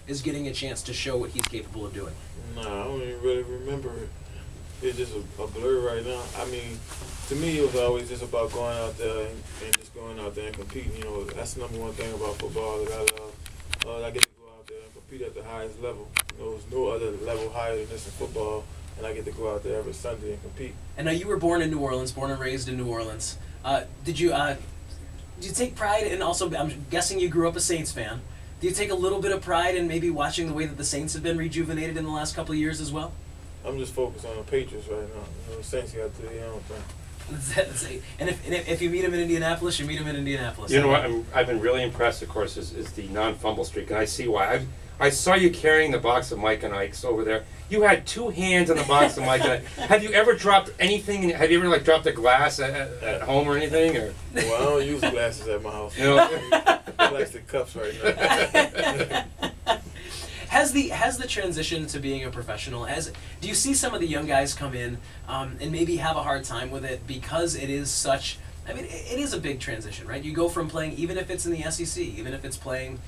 is getting a chance to show what he's capable of doing? Nah, I don't even really remember it. It's just a blur right now. I mean, to me, it was always just about going out there and just going out there and competing. You know, that's the number one thing about football that I love. I get to go out there and compete at the highest level. You know, there's no other level higher than this in football, and I get to go out there every Sunday and compete. And now you were born in New Orleans, born and raised in New Orleans. Did you take pride in also, I'm guessing you grew up a Saints fan. Do you take a little bit of pride in maybe watching the way that the Saints have been rejuvenated in the last couple of years as well? I'm just focused on the Patriots right now. You know, the Saints got to do their own thing. And if you meet him in Indianapolis, you meet him in Indianapolis. You know what? I've been really impressed, of course, is the non-fumble streak, and I see why. I saw you carrying the box of Mike and Ike's over there. You had two hands on the box of Mike and Ike. Have you ever dropped anything? Have you ever dropped a glass at home or anything? Or? Well, I don't use glasses at my house. You know? Plastic cups right now. Has the transition to being a professional, do you see some of the young guys come in and maybe have a hard time with it because it is such, I mean, it is a big transition, right? You go from playing, even if it's in the SEC, even if it's playing,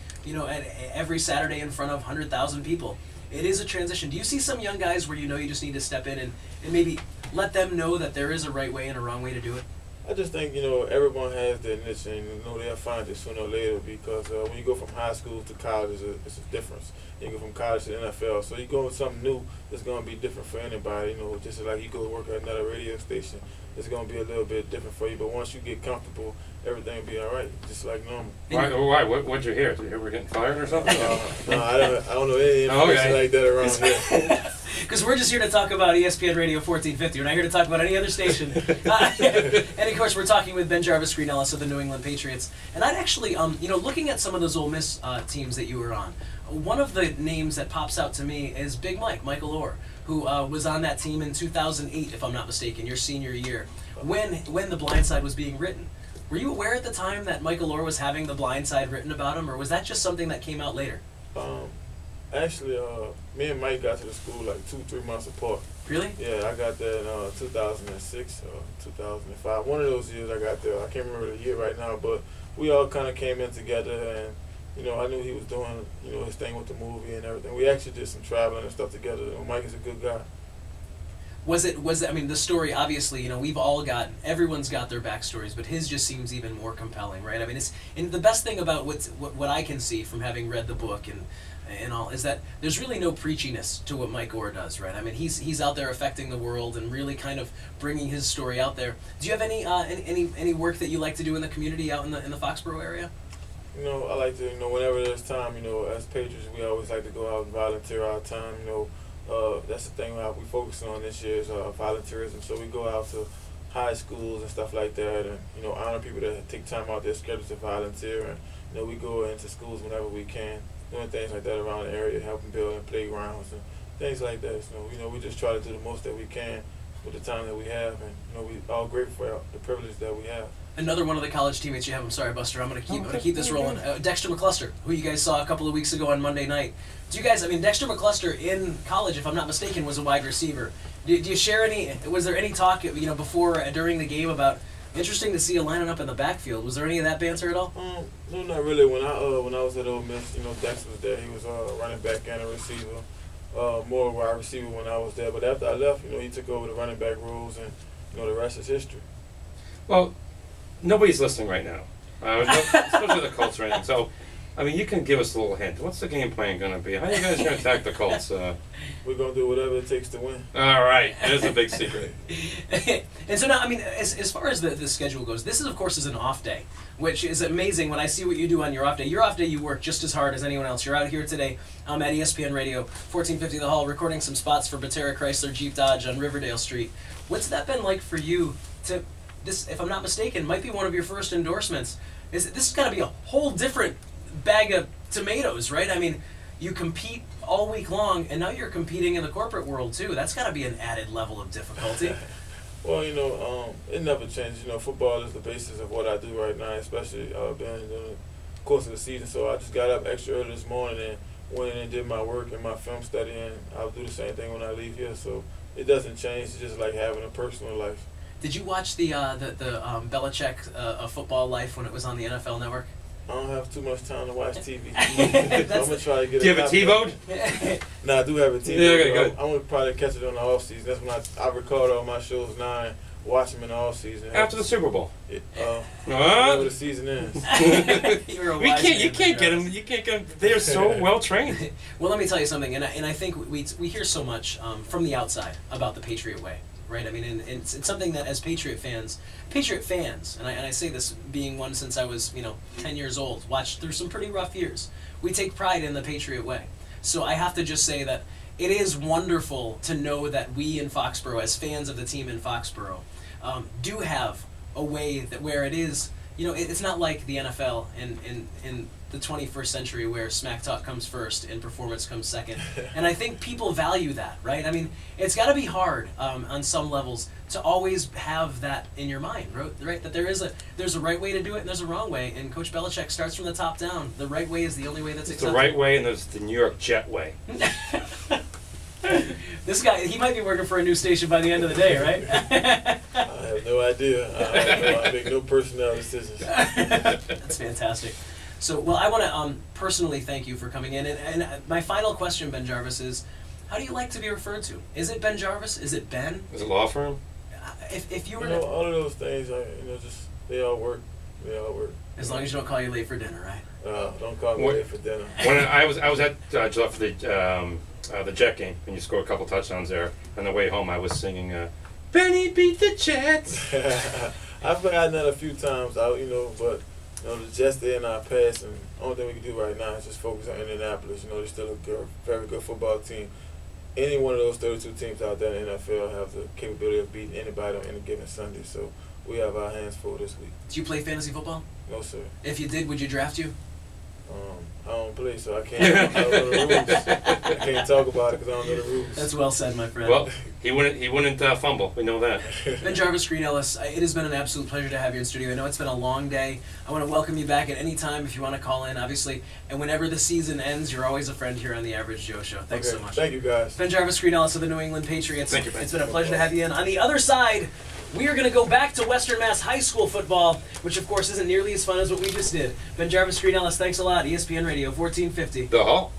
every Saturday in front of 100,000 people, it is a transition. Do you see some young guys where you just need to step in and maybe let them know that there is a right way and a wrong way to do it? I just think, everyone has their niche, and they'll find it sooner or later, because when you go from high school to college, it's a difference. You go from college to the NFL, so you go with something new that's going to be different for anybody. Just like you go work at another radio station, it's going to be a little bit different for you, but once you get comfortable, everything will be all right, just like normal. Why? What'd you hear? Did you hear we're getting fired or something? No, I don't know any information like that around here. Because we're just here to talk about ESPN Radio 1450. We're not here to talk about any other station. And of course, we're talking with Benjarvus Green-Ellis of the New England Patriots. And I'd actually, looking at some of those Ole Miss teams that you were on, one of the names that pops out to me is Big Mike, Michael Orr, who was on that team in 2008, if I'm not mistaken, your senior year, when The Blind Side was being written. Were you aware at the time that Michael Orr was having The Blind Side written about him, or was that just something that came out later? Actually, me and Mike got to the school like 2-3 months apart. Really? Yeah, I got there in 2006 or 2005. One of those years I got there. I can't remember the year right now, but we all kind of came in together, and I knew he was doing his thing with the movie and everything. We actually did some traveling and stuff together. Mike is a good guy. Was it? I mean, the story, obviously, everyone's got their backstories, but his just seems even more compelling, right? I mean, and the best thing about what I can see from having read the book and all is that there's really no preachiness to what Mike Orr does, right? I mean, he's out there affecting the world and really kind of bringing his story out there. Do you have any work that you like to do in the community out in the Foxborough area? I like to, whenever there's time, as Patriots, we always like to go out and volunteer our time, that's the thing we focus on this year is volunteerism. So we go out to high schools and stuff like that, and honor people that take time out their schedule to volunteer. And we go into schools whenever we can, doing things like that around the area, helping build playgrounds and things like that. So we just try to do the most that we can with the time that we have, and we all grateful for the privilege that we have. Another one of the college teammates you have. I'm sorry, Buster. I'm gonna keep this rolling. Dexter McCluster, who you guys saw a couple of weeks ago on Monday night. Do you guys? I mean, Dexter McCluster in college, if I'm not mistaken, was a wide receiver. Do you share any? Was there any talk, before during the game about interesting to see you lining up in the backfield? Was there any of that banter at all? No, not really. When I was at Ole Miss, Dexter was there. He was running back and a receiver, more wide receiver when I was there. But after I left, he took over the running back roles, and the rest is history. Well, nobody's listening right now, especially the Colts right now. So, I mean, you can give us a little hint. What's the game plan going to be? How are you guys going to attack the Colts? We're going to do whatever it takes to win. All right. That is a big secret. And so now, I mean, as far as the schedule goes, this is, of course, is an off day, which is amazing when I see what you do on your off day. Your off day, you work just as hard as anyone else. You're out here today at ESPN Radio, 1450 The Hall, recording some spots for Batera Chrysler Jeep Dodge on Riverdale Street. What's that been like for you to... This, if I'm not mistaken, might be one of your first endorsements. This has got to be a whole different bag of tomatoes, right? I mean, you compete all week long, and now you're competing in the corporate world too. That's got to be an added level of difficulty. Well, it never changes. Football is the basis of what I do right now, especially during the course of the season. So I just got up extra early this morning and went in and did my work and my film study, and I'll do the same thing when I leave here. So it doesn't change. It's just like having a personal life. Did you watch the Belichick Football Life when it was on the NFL Network? I don't have too much time to watch TV. So I'm gonna try to get. Do you have a TiVo? No, I do have a TV. Yeah, okay, good. I'm gonna probably catch it on the off season. That's when I record all my shows now and watch them in the off season. After the Super Bowl. Whenever the season ends. You can't get them. You can't get them. They are so well trained. Well, let me tell you something, and I think we hear so much from the outside about the Patriot way, right? I mean, and it's something that as Patriot fans, and I say this being one since I was 10 years old, watched through some pretty rough years. We take pride in the Patriot way. So I have to just say that it is wonderful to know that we in Foxborough, as fans of the team in Foxborough, do have a way that where it is, it's not like the NFL in the 21st century where smack talk comes first and performance comes second. And I think people value that, right? I mean, it's got to be hard on some levels to always have that in your mind, right? That there's a right way to do it and there's a wrong way. And Coach Belichick starts from the top down. The right way is the only way that's acceptable. The right way, and there's the New York Jet way. This guy, he might be working for a new station by the end of the day, right? I have no idea. I make no personnel decisions. That's fantastic. So, well, I want to personally thank you for coming in. And my final question, Benjarvus, is how do you like to be referred to? Is it Benjarvus? Is it Ben? Is it law firm? If you were all of those things, just they all work. They all work. As long as you don't call you late for dinner, right? Don't call me late for dinner. When I was at Gillette for the Jet game, and you scored a couple touchdowns there. On the way home, I was singing, "Benny beat the Jets." I've forgotten that a few times, but the Jets they're in our past, and the only thing we can do right now is just focus on Indianapolis. They're still a very good football team. Any one of those 32 teams out there in the NFL have the capability of beating anybody on any given Sunday. So we have our hands full this week. Do you play fantasy football? No, sir. If you did, would you draft you? I don't play, so I can't. I don't know the rules. I can't talk about it because I don't know the rules. That's well said, my friend. Well, he wouldn't fumble. We know that. Benjarvus Green-Ellis, it has been an absolute pleasure to have you in studio. I know it's been a long day. I want to welcome you back at any time if you want to call in, obviously. And whenever the season ends, you're always a friend here on the Average Joe Show. Thanks so much. Thank you, guys. Benjarvus Green-Ellis of the New England Patriots. Thank you, Ben. It's been a pleasure to have you in. On the other side, we are going to go back to Western Mass High School football, which of course isn't nearly as fun as what we just did. Benjarvus Green-Ellis, thanks a lot. ESPN Radio 1450. The Hall.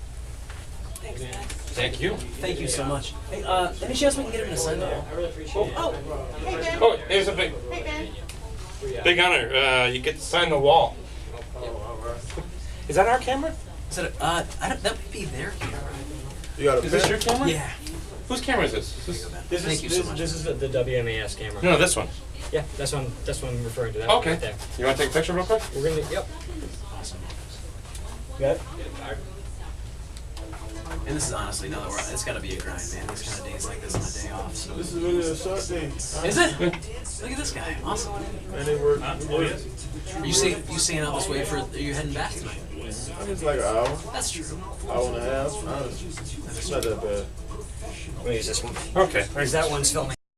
Thanks, man. Thank you. Thank you so much. Hey, any chance we can get him to sign the ball? I really appreciate it. Hey, Ben. Oh, here's a big Hey, Ben. honor. You get to sign the wall. Is that our camera? Is that, that would be their camera. You got a Is this your camera? Yeah. Whose camera is this? Thank you so much. This is the WMAS camera. No, this one. Yeah, that's what I'm referring to. That one Okay. right there. You want to take a picture real quick? We're gonna. Yep. Awesome. Got it? And this is honestly, now that it's got to be a grind, man. These kind of days like this on a day off. So. This is really a short day. Is it? Look at this guy. Awesome. And they work. Are you staying out this way for? Are you heading back tonight? I mean, it's like an hour, That's true. hour and a half. Honestly, it's not that bad. I'm gonna use this one. Okay. Where's that one's filming?